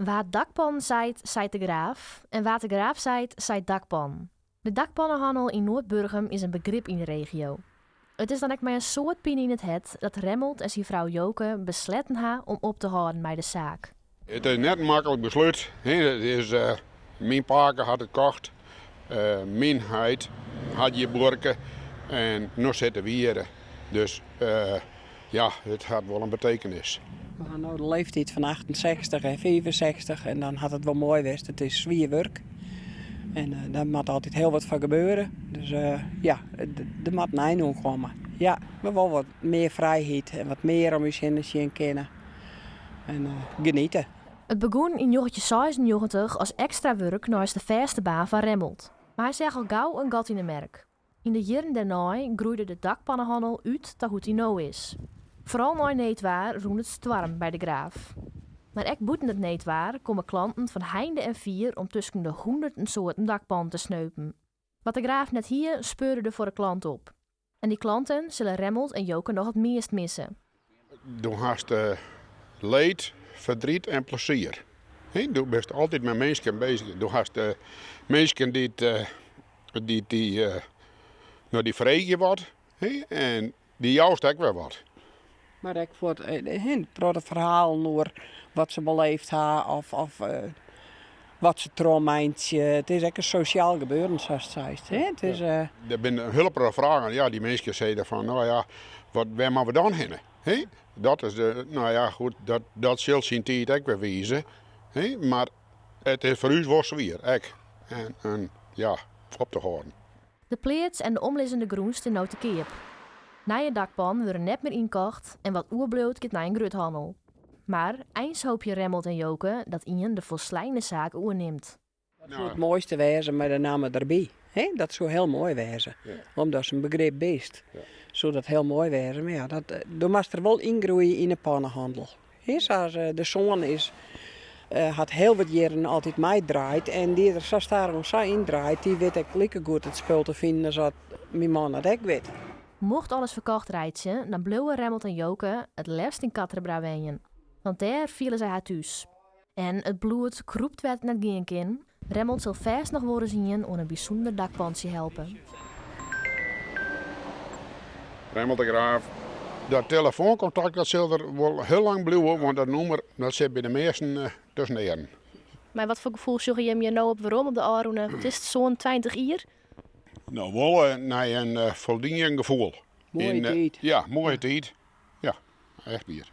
Waar het dakpan zijt de graaf en waar de graaf zijt dakpan. De dakpannenhandel in Noordburgum is een begrip in de regio. Het is dan ook maar een soort pin in het het dat Remmelt en zijn vrouw Joke besletten ha om op te houden bij de zaak. Het is net een makkelijk besluit. Het is, mijn paken had het gekocht, mijn huid had je borken en nu zitten we hier. Dus ja, het had wel een betekenis. We gaan nu de leeftijd van 68 en 65 en dan had het wel mooi geweest. Het is zwaar werk. En daar moet altijd heel wat van gebeuren. Dus ja, er moet een einde aan komen. Ja, we willen wat meer vrijheid en wat meer om je zin kennen. En genieten. Het begon in 1996 als extra werk naast de verste baan van Remmelt. Maar hij zegt al gauw een gat in de merk. In de jaren daarna groeide de dakpannenhandel uit tot hoe die nou is. Vooral na neetwaar roemt het storm bij de graaf. Maar ook buiten het neetwaar komen klanten van heinde en vier om tussen de honderden soorten dakpan te sneupen. Wat de graaf net hier speurde er voor de klant op. En die klanten zullen Remmelt en Joke nog het meest missen. Toen had je leed, verdriet en plezier. Je bent altijd met mensen bezig. Toen had je mensen die vregen wat en die juist ook weer wat. Maar ik voor het verhaal over wat ze beleefd hebben of wat ze traumaatje. Het is echt een sociaal gebeuren, zoals het zegt. Het is, Er zijn hulpbare vragen. Ja, die mensen zeiden van, nou ja, waar moeten we dan heen? Dat is nou ja, goed, dat zal zijn tijd ook weer wezen. Maar het is voor u was weer, en ja, op te houden. De pleats en de omliggende groens te nou te keep. Nieuwe dakpan worden net meer inkocht en wat oerbloot gaat naar een gruthandel. Maar eens hoop je Remmelt en Joke dat Ian de volslijne zaak oerneemt. Dat zou het mooiste wezen met de namen erbij. Dat zou heel mooi wezen. Ja. Omdat ze een begrip beest. Ja. Zou dat heel mooi wezen. Maar ja, dan moet er wel ingroeien in de pannenhandel. Zoals de zoon is, had heel wat jaren altijd mij draait. En die er zo daarom zo indraait, die weet ik lekker goed het spul te vinden als dat mijn man dat ik weet. Mocht alles verkocht rijden, dan bleven Remmelt en Joke het liefst in Kattenbrouwen. Want daar vielen zij haar thuis. En het bloed kroept werd net geen kin. Remmelt zal vast nog worden zien om een bijzonder dakpantje helpen. Remmelt de Graaf. Dat telefooncontact dat zal er wel heel lang blijven, want dat nummer dat zit bij de meesten tussen de jaren. Maar wat voor gevoel zoek je hem nou op waarom op de Aroene? Het is zo'n 20 jaar. Nou, wel naar een voldoende gevoel. Mooie tijd. Ja, mooie tijd. Ja, echt weer.